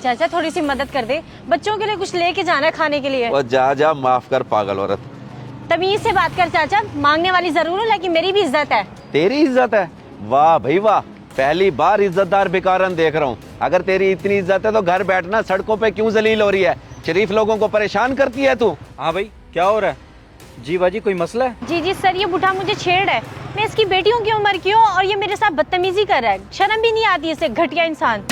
चाचा थोड़ी सी मदद कर दे, बच्चों के लिए कुछ लेके जाना है खाने के लिए। और जा जा, माफ कर पागल औरत। तमीज से बात कर चाचा, मांगने वाली जरूर हूँ लेकिन मेरी भी इज्जत है। तेरी इज्जत है? वाह भाई वाह, पहली बार इज्जतदार भिखारन देख रहा हूँ। अगर तेरी इतनी इज्जत है तो घर बैठना, सड़कों पे क्यों जलील हो रही है? शरीफ लोगों को परेशान करती है तू। हाँ भाई, क्या हो रहा है? जी बाजी, कोई मसला है? जी सर, ये बुढ़ा मुझे छेड़ है। मैं इसकी बेटियों की उम्र की हूँ और ये मेरे साथ बदतमीजी कर रहा है। शर्म भी नहीं आती इसे, घटिया इंसान।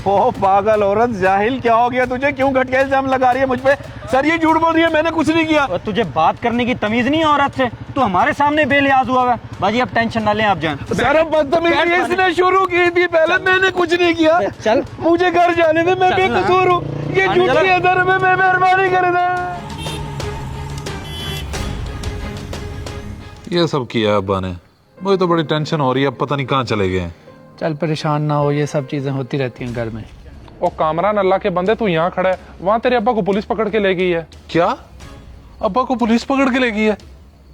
ओ पागल औरत, जाहिल क्या हो गया तुझे? क्यों घटिया इल्जाम लगा रही है मुझ पे? सर ये झूठ बोल रही है, मैंने कुछ नहीं किया। और तुझे बात करने की तमीज नहीं है औरत से? तू हमारे सामने बेलियाज हुआ है। बाजी अब टेंशन ना लें, आप जाएं। सर अब बदतमीजी इसने शुरू की थी, पहले मैंने कुछ नहीं किया। चल, मुझे घर जाने दे, मैं बेकसूर हूँ। ये झूठी है, दर में मैं मेहरबानी कर दे। ये सब किया अब्बा ने, मुझे तो बड़ी टेंशन हो रही है। अब पता नहीं कहाँ चले गए। चल परेशान ना हो, ये सब चीजें होती रहती हैं घर में। ओ कामरान, अल्लाह के बंदे, तू यहाँ खड़ा है, वहाँ तेरे अब्बा को पुलिस पकड़ के ले गई है। क्या? अब्बा को पुलिस पकड़ के ले गई है?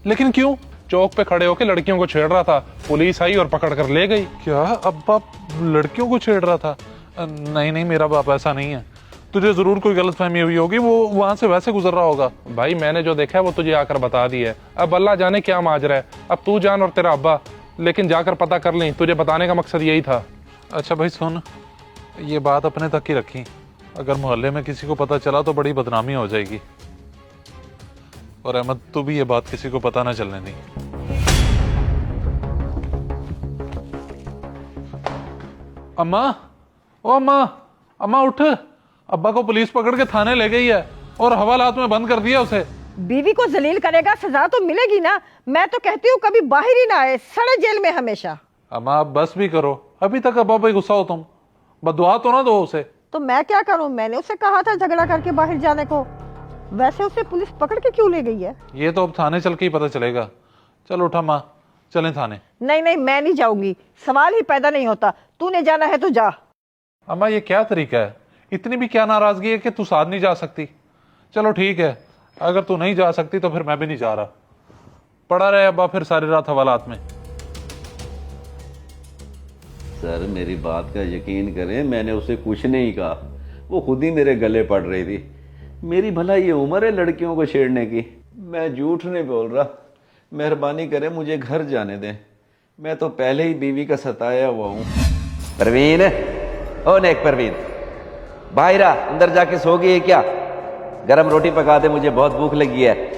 लेकिन क्यों? चौक पे खड़े होके लड़कियों को छेड़ रहा था, पुलिस आई और पकड़ कर ले गई। क्या अब्बा लड़कियों को छेड़ रहा था? नहीं नहीं, मेरा बाप ऐसा नहीं है। तुझे जरूर कोई गलतफहमी हुई होगी, वो वहां से वैसे गुजर रहा होगा। भाई मैंने जो देखा है वो तुझे आकर बता दी है। अब अल्लाह जाने क्या माजरा है, अब तू जान और तेरा अब्बा। लेकिन जाकर पता कर ली, तुझे बताने का मकसद यही था। अच्छा भाई सुन, ये बात अपने तक ही रखी। अगर मोहल्ले में किसी को पता चला तो बड़ी बदनामी हो जाएगी। और अहमद, तू भी ये बात किसी को पता ना चलने दी। अम्मा, ओ अम्मा, अम्मा उठ। अब्बा को पुलिस पकड़ के थाने ले गई है और हवालात में बंद कर दिया उसे। बीवी को जलील करेगा, सजा तो मिलेगी ना। मैं तो कहती हूँ कभी बाहर ही ना आए, सड़े जेल में हमेशा। अम्मा आप बस भी करो, अभी तक अब्बा पे गुस्सा हो तुम। बदुआ तो ना दो उसे। तो मैं क्या करूँ? मैंने उसे कहा था झगड़ा करके बाहर जाने को। वैसे उसे पुलिस पकड़ के क्यों ले गई है? ये तो अब थाने चल के ही पता चलेगा। चल उठा माँ, चलें थाने। नहीं नहीं, मैं नहीं जाऊंगी, सवाल ही पैदा नहीं होता। तूने जाना है तो जा। अम्मा ये क्या तरीका है? इतनी भी क्या नाराजगी है कि तू साथ नहीं जा सकती? चलो ठीक है, अगर तू नहीं जा सकती तो फिर मैं भी नहीं जा रहा। पड़ा रहे अब्बा फिर सारी रात हवालात में। सर मेरी बात का यकीन करें, मैंने उसे कुछ नहीं कहा। वो खुद ही मेरे गले पड़ रही थी। मेरी भला ये उम्र है लड़कियों को छेड़ने की? मैं झूठ नहीं बोल रहा। मेहरबानी करें, मुझे घर जाने दें। मैं तो पहले ही बीवी का सताया हुआ हूँ। परवीन, ओ नेक परवीन, बाहरा अंदर जाके सो गई है क्या? गरम रोटी पका दे, मुझे बहुत भूख लगी है।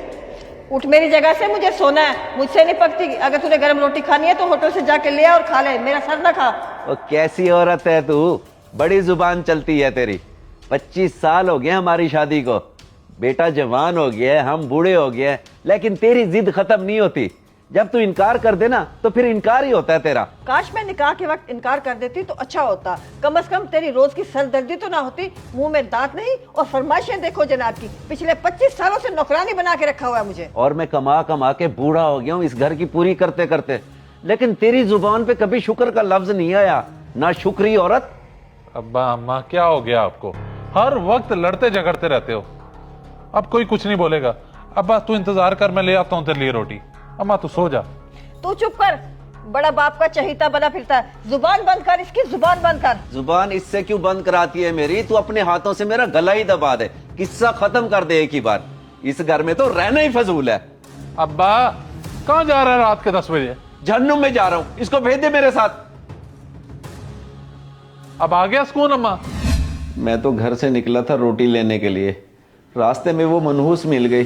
उठ मेरी जगह से, मुझे सोना है, मुझसे नहीं पकती। अगर तूने गरम रोटी खानी है तो होटल से जाके ले आ और खा ले, मेरा सर ना खा। ओ कैसी औरत है तू, बड़ी जुबान चलती है तेरी। 25 साल हो गए हमारी शादी को, बेटा जवान हो गया है, हम बूढ़े हो गए हैं, लेकिन तेरी जिद खत्म नहीं होती। जब तू इनकार कर देना तो फिर इनकार ही होता है तेरा। काश मैं निकाह के वक्त इनकार कर देती तो अच्छा होता। कम से कम तेरी रोज की सरदर्दी तो ना होती। मुंह में दांत नहीं और फरमाइशें देखो जनाब की। पिछले 25 सालों से नौकरानी बना के रखा हुआ है मुझे। और मैं कमा कमा के बूढ़ा हो गया हूँ इस घर की पूरी करते करते, लेकिन तेरी जुबान पे कभी शुक्र का लफ्ज नहीं आया। ना शुक्री औरत। अब्बा अम्मा क्या हो गया आपको? हर वक्त लड़ते झगड़ते रहते हो। अब कोई कुछ नहीं बोलेगा। अब्बा तू इंतजार कर, मैं ले आता हूँ तेरे लिए रोटी। अम्मा तू सो जा। तू चुप कर, बड़ा बाप का चहीता बना फिरता है। जुबान बंद कर, इसकी जुबान बंद कर। जुबान इससे क्यों बंद कराती है मेरी? तू अपने हाथों से मेरा गला ही दबा दे, किस्सा खत्म कर दे एक ही बार। इस घर में तो रहना ही फजूल है। अब्बा कहाँ जा रहा है रात के 10 बजे? जहन्नुम में जा रहा हूँ, इसको भेज दे मेरे साथ। अब आ गया सुकून अम्मा? मैं तो घर से निकला था रोटी लेने के लिए, रास्ते में वो मनहूस मिल गई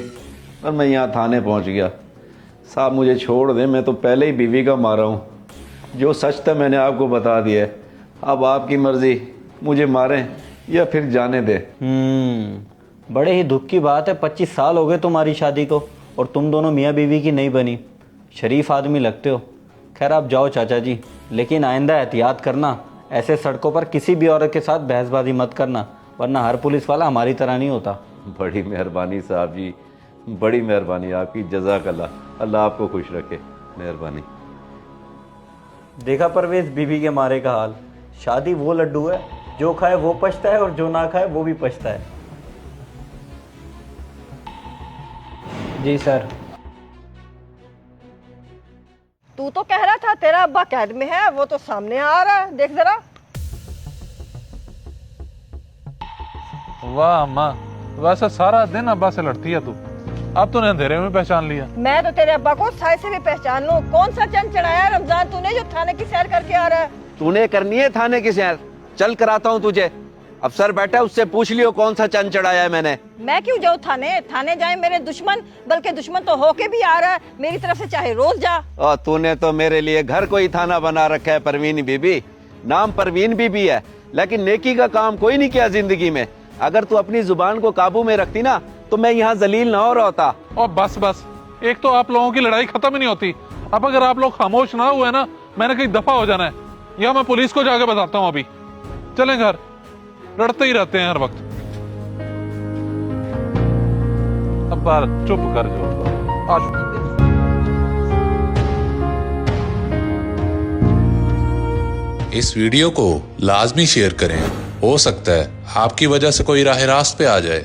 और मैं यहाँ थाने पहुँच गया। साहब मुझे छोड़ दें, मैं तो पहले ही बीवी का मारा हूँ। जो सच था मैंने आपको बता दिया है। अब आपकी मर्जी, मुझे मारें या फिर जाने दें। बड़े ही दुख की बात है, 25 साल हो गए तुम्हारी शादी को और तुम दोनों मियाँ बीवी की नहीं बनी। शरीफ आदमी लगते हो। खैर आप जाओ चाचा जी, लेकिन आइंदा एहतियात करना। ऐसे सड़कों पर किसी भी औरत के साथ बहसबाजी मत करना, वरना हर पुलिस वाला हमारी तरह नहीं होता। बड़ी मेहरबानी साहब जी, बड़ी मेहरबानी आपकी, जज़ाकल्लाह। अल्लाह आपको खुश रखे। मेहरबानी। देखा परवेज बीवी के मारे का हाल। शादी वो लड्डू है, जो खाए वो पछता है और जो ना खाए वो भी पछता है। जी सर। तू तो कह रहा था तेरा अब्बा कैद में है, वो तो सामने आ रहा है, देख जरा। वाह अम्मा, वैसे सारा दिन अब्बा से लड़ती है तू, अब तूने अंधेरे में पहचान लिया। मैं तो तेरे अब्बा को साय से भी पहचान लूं। कौन सा चंद चढ़ाया है रमजान तूने जो थाने की सैर करके आ रहा है? तूने करनी है थाने की सैर, चल कराता हूँ तुझे। अफसर बैठा है, उससे पूछ लियो कौन सा चंद चढ़ाया है मैंने। मैं क्यों जाऊँ थाने? थाने जाए मेरे दुश्मन, बल्कि दुश्मन तो होके भी आ रहा है मेरी तरफ से, चाहे रोज जा। और तूने तो मेरे लिए घर को ही थाना बना रखा है परवीन बीबी। नाम परवीन बीबी है, लेकिन नेकी का काम कोई नहीं किया जिंदगी में। अगर तू अपनी जुबान को काबू में रखती ना तो मैं यहाँ जलील ना हो रहा होता। और बस बस, एक तो आप लोगों की लड़ाई खत्म ही नहीं होती। अब अगर आप लोग खामोश ना हुए ना, मैंने कहीं दफा हो जाना है, या मैं पुलिस को जाके बताता हूँ। अभी चलें घर, लड़ते ही रहते हैं हर वक्त। अब बार चुप कर जो आज। इस वीडियो को लाजमी शेयर करें, हो सकता है आपकी वजह से कोई राह रास्त पे आ जाए।